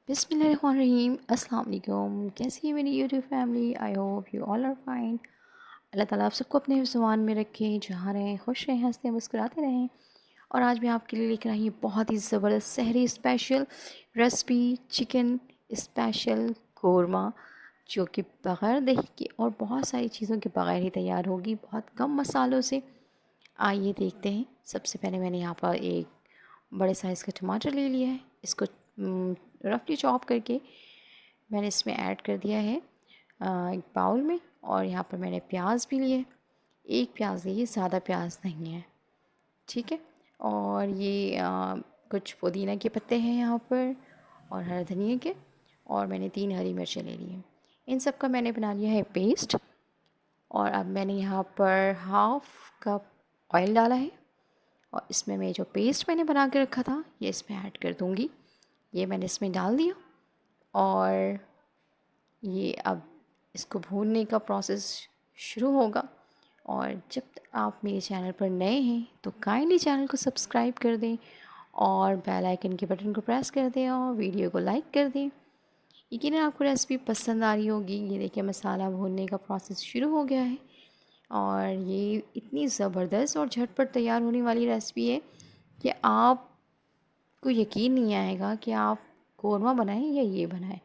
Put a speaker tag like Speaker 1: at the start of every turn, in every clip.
Speaker 1: बिस्मिल्लाहिर्रहमानिर्रहीम। अस्सलाम वालेकुम। कैसी है मेरी YouTube family? I hope you all are fine. अल्लाह ताला आप सबको अपने ज़ुबान में रखे, जहाँ रहें खुश रहें, हंसते मुस्कुराते रहें। और आज मैं आपके लिए लेकर आई हूँ बहुत ही ज़बरदस्त सहरी special recipe, chicken special korma, जो कि बग़ैर दही के और बहुत सारी चीज़ों के बग़ैर ही तैयार होगी, बहुत कम मसालों से। आइए देखते हैं। सबसे पहले मैंने यहाँ पर एक बड़े साइज़ का टमाटर ले लिया है। इसको रफली चॉप करके मैंने इसमें ऐड कर दिया है एक बाउल में। और यहाँ पर मैंने प्याज भी लिए, एक प्याज लिए, ज़्यादा प्याज नहीं है, ठीक है। और ये कुछ पुदीना के पत्ते हैं यहाँ पर, और हरा धनिया के। और मैंने 3 हरी मिर्चें ले ली हैं। इन सब का मैंने बना लिया है पेस्ट। और अब मैंने यहाँ पर हाफ़ कप ऑयल डाला है, और इसमें मैं जो पेस्ट मैंने बना के रखा था ये इसमें ऐड कर दूँगी। ये मैंने इसमें डाल दिया। और ये अब इसको भूनने का प्रोसेस शुरू होगा। और जब तक आप मेरे चैनल पर नए हैं तो काइंडली चैनल को सब्सक्राइब कर दें, और बेल आइकन के बटन को प्रेस कर दें, और वीडियो को लाइक कर दें। यकीनन आपको रेसिपी पसंद आ रही होगी। ये देखिए मसाला भूनने का प्रोसेस शुरू हो गया है, और ये इतनी ज़बरदस्त और झटपट तैयार होने वाली रेसिपी है कि आपको यकीन नहीं आएगा कि आप कोरमा बनाएं या ये बनाएं।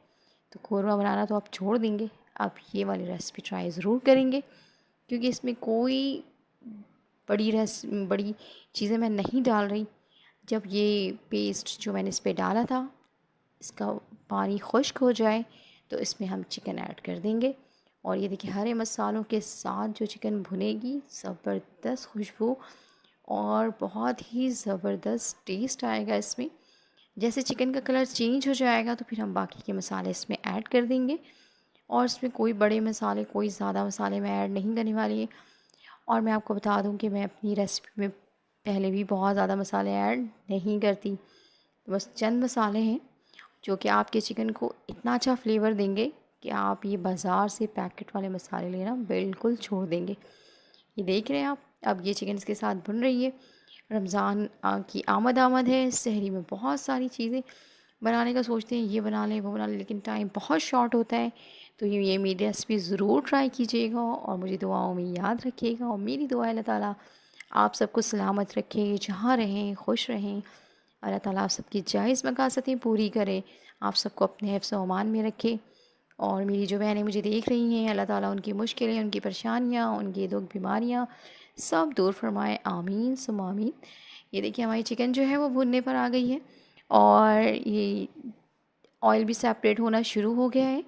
Speaker 1: तो कोरमा बनाना तो आप छोड़ देंगे, आप ये वाली रेसिपी ट्राई ज़रूर करेंगे, क्योंकि इसमें कोई बड़ी चीज़ें मैं नहीं डाल रही। जब ये पेस्ट जो मैंने इस पर डाला था इसका पानी खुश्क हो जाए तो इसमें हम चिकन ऐड कर देंगे। और ये देखिए हरे मसालों के साथ जो चिकन भुनेगी, ज़बरदस्त खुशबू और बहुत ही ज़बरदस्त टेस्ट आएगा इसमें। जैसे चिकन का कलर चेंज हो जाएगा तो फिर हम बाकी के मसाले इसमें ऐड कर देंगे। और इसमें कोई बड़े मसाले, कोई ज़्यादा मसाले मैं ऐड नहीं करने वाली है। और मैं आपको बता दूं कि मैं अपनी रेसिपी में पहले भी बहुत ज़्यादा मसाले ऐड नहीं करती। तो बस चंद मसाले हैं जो कि आपके चिकन को इतना अच्छा फ्लेवर देंगे कि आप ये बाज़ार से पैकेट वाले मसाले लेना बिल्कुल छोड़ देंगे। ये देख रहे हैं आप, अब ये चिकन इसके साथ भुन रही है। रमज़ान की आमद है। सहरी में बहुत सारी चीज़ें बनाने का सोचते हैं, ये बना लें वो बना लें, लेकिन टाइम बहुत शॉर्ट होता है। तो ये मेरी रेसिपी ज़रूर ट्राई कीजिएगा, और मुझे दुआओं में याद रखिएगा। और मेरी दुआ है अल्लाह ताला आप सबको सलामत रखे, जहाँ रहें खुश रहें। अल्लाह ताला आप सबकी जायज़ मकासदें पूरी करे, आप सबको अपने हिफ्ज़ व अमान में रखे। और मेरी जो बहनें मुझे देख रही हैं, अल्लाह ताला उनकी मुश्किलें, उनकी परेशानियाँ, उनकी दुख बीमारियाँ सब दूर फरमाए, आमीन सुम आमीन। ये देखिए हमारी चिकन जो है वो भुनने पर आ गई है, और ये ऑयल भी सेपरेट होना शुरू हो गया है।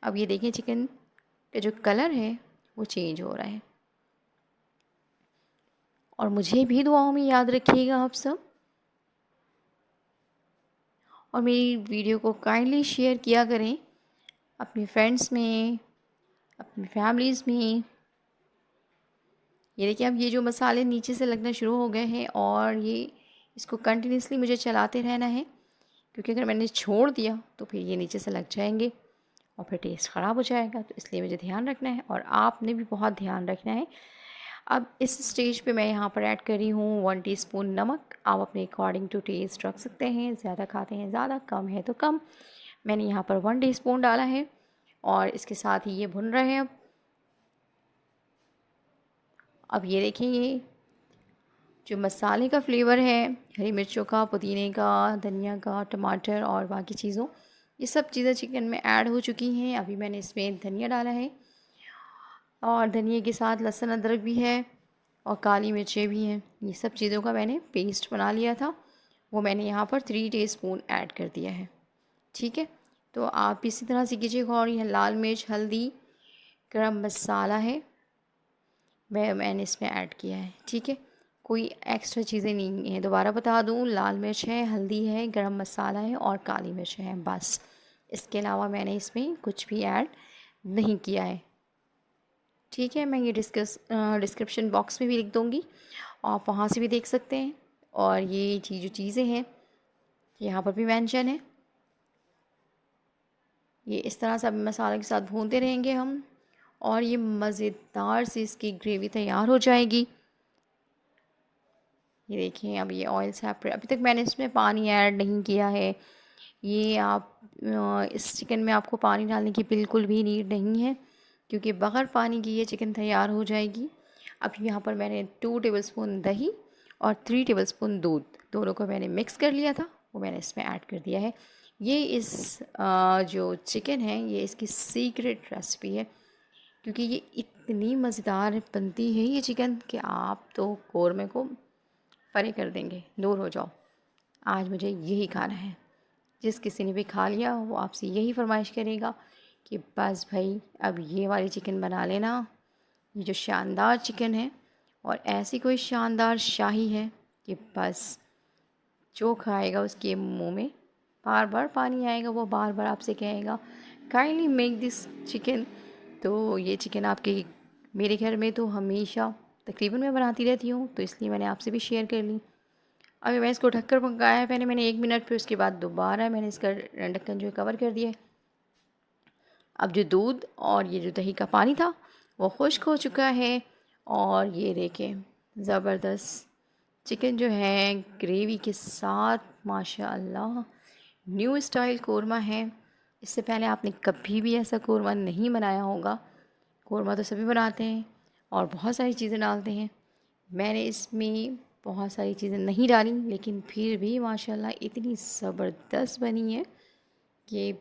Speaker 1: अब ये देखिए चिकन का जो कलर है वो चेंज हो रहा है। और मुझे भी दुआओं में याद रखिएगा आप सब, और मेरी वीडियो को काइंडली शेयर किया करें अपने फ्रेंड्स में, अपनी फैमिलीज़ में। ये देखिए अब ये जो मसाले नीचे से लगना शुरू हो गए हैं, और ये इसको कंटिन्यूसली मुझे चलाते रहना है, क्योंकि अगर मैंने छोड़ दिया तो फिर ये नीचे से लग जाएंगे और फिर टेस्ट ख़राब हो जाएगा। तो इसलिए मुझे ध्यान रखना है, और आपने भी बहुत ध्यान रखना है। अब इस स्टेज पे मैं यहाँ पर ऐड कर रही हूँ 1 टीस्पून नमक। आप अपने अकॉर्डिंग टू टेस्ट रख सकते हैं, ज़्यादा खाते हैं ज़्यादा, कम है तो कम। मैंने यहाँ पर 1 टीस्पून डाला है, और इसके साथ ही ये भुन रहे हैं। अब ये देखें, ये जो मसाले का फ्लेवर है, हरी मिर्चों का, पुदीने का, धनिया का, टमाटर और बाकी चीज़ों, ये सब चीज़ें चिकन में ऐड हो चुकी हैं। अभी मैंने इसमें धनिया डाला है, और धनिया के साथ लहसुन अदरक भी है, और काली मिर्चें भी हैं। ये सब चीज़ों का मैंने पेस्ट बना लिया था, वो मैंने यहाँ पर 3 टीस्पून ऐड कर दिया है, ठीक है। तो आप इसी तरह से कीजिएगा। और यह लाल मिर्च, हल्दी, गरम मसाला है, मैंने इसमें ऐड किया है, ठीक है। कोई एक्स्ट्रा चीज़ें नहीं हैं। दोबारा बता दूँ, लाल मिर्च है, हल्दी है, गरम मसाला है और काली मिर्च है, बस। इसके अलावा मैंने इसमें कुछ भी ऐड नहीं किया है, ठीक है। मैं ये डिस्क्रिप्शन बॉक्स में भी लिख दूँगी, आप वहाँ से भी देख सकते हैं। और ये जो चीज़ें हैं यहाँ पर भी मेंशन है। ये इस तरह से मसाले के साथ भूनते रहेंगे हम, और ये मज़ेदार सी इसकी ग्रेवी तैयार हो जाएगी। ये देखिए अब ये ऑयल सेपरेट, अभी तक मैंने इसमें पानी ऐड नहीं किया है, ये आप इस चिकन में आपको पानी डालने की बिल्कुल भी नीड नहीं है, क्योंकि बग़ैर पानी की ये चिकन तैयार हो जाएगी। अब यहाँ पर मैंने 2 टेबलस्पून दही और 3 टेबलस्पून दूध, दोनों को मैंने मिक्स कर लिया था, वो मैंने इसमें ऐड कर दिया है। ये जो चिकन है ये इसकी सीक्रेट रेसिपी है, क्योंकि ये इतनी मज़ेदार बनती है ये चिकन कि आप तो कौरमे को परे कर देंगे, दूर हो जाओ, आज मुझे यही खाना है। जिस किसी ने भी खा लिया वो आपसे यही फरमाइश करेगा कि बस भाई अब ये वाली चिकन बना लेना। ये जो शानदार चिकन है और ऐसी कोई शानदार शाही है कि बस जो खाएगा उसके मुंह में बार बार पानी आएगा, वो बार बार आपसे कहेगा काइंडली मेक दिस चिकन। तो ये चिकन आपके मेरे घर में तो हमेशा तकरीबन मैं बनाती रहती हूँ, तो इसलिए मैंने आपसे भी शेयर कर ली। अभी मैं इसको ढककर पकाया है पहले मैंने 1 मिनट, फिर उसके बाद दोबारा मैंने इसका ढक्कन जो है कवर कर दिया है। अब जो दूध और ये जो दही का पानी था वो खुश्क हो चुका है, और ये देखें ज़बरदस्त चिकन जो है ग्रेवी के साथ, माशाअल्लाह न्यू स्टाइल कोरमा है। इससे पहले आपने कभी भी ऐसा कोरमा नहीं बनाया होगा। कोरमा तो सभी बनाते हैं और बहुत सारी चीज़ें डालते हैं, मैंने इसमें बहुत सारी चीज़ें नहीं डाली, लेकिन फिर भी माशाल्लाह इतनी ज़बरदस्त बनी है कि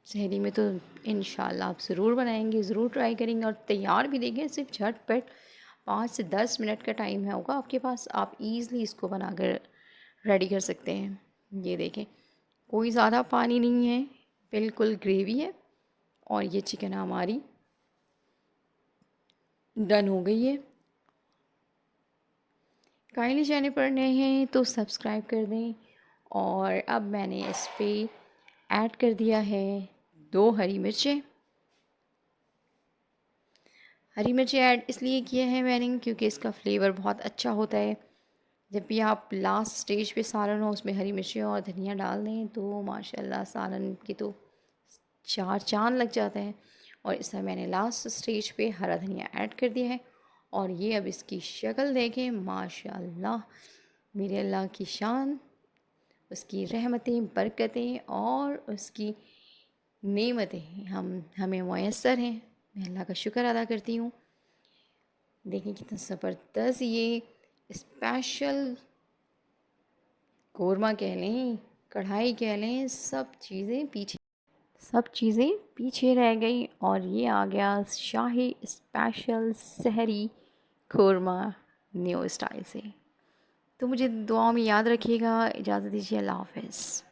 Speaker 1: सहरी में तो इंशाल्लाह आप ज़रूर बनाएंगे, ज़रूर ट्राई करेंगे और तैयार भी देंगे सिर्फ झटपट 5 से 10 मिनट का टाइम है होगा आपके पास, आप ईज़िली इसको बनाकर रेडी कर सकते हैं। ये देखें कोई ज़्यादा पानी नहीं है, बिल्कुल ग्रेवी है, और ये चिकन हमारी डन हो गई है। काइंडली चैनल पर नए हैं तो सब्सक्राइब कर दें। और अब मैंने इस पर ऐड कर दिया है 2 हरी मिर्चें। हरी मिर्चें ऐड इसलिए किया है मैंने क्योंकि इसका फ्लेवर बहुत अच्छा होता है। जब भी आप लास्ट स्टेज पे सालन हो उसमें हरी मिर्चें और धनिया डाल दें तो माशाल्लाह सालन की तो 4 चाँद लग जाते हैं। और इसमें मैंने लास्ट स्टेज पे हरा धनिया ऐड कर दिया है, और ये अब इसकी शक्ल देखें, माशाल्लाह मेरे अल्लाह की शान, उसकी रहमतें, बरकतें और उसकी नेमतें हमें मुयस्सर हैं। मैं अल्लाह का शुक्र अदा करती हूँ। देखें कितना ज़बरदस्त ये स्पेशल कोरमा कह लें, कढ़ाई कह लें, सब चीज़ें पीछे रह गई, और ये आ गया शाही स्पेशल सहरी कोरमा न्यू स्टाइल से। तो मुझे दुआओं में याद रखिएगा। इजाज़त दीजिए, अल्लाह हाफ़िज़।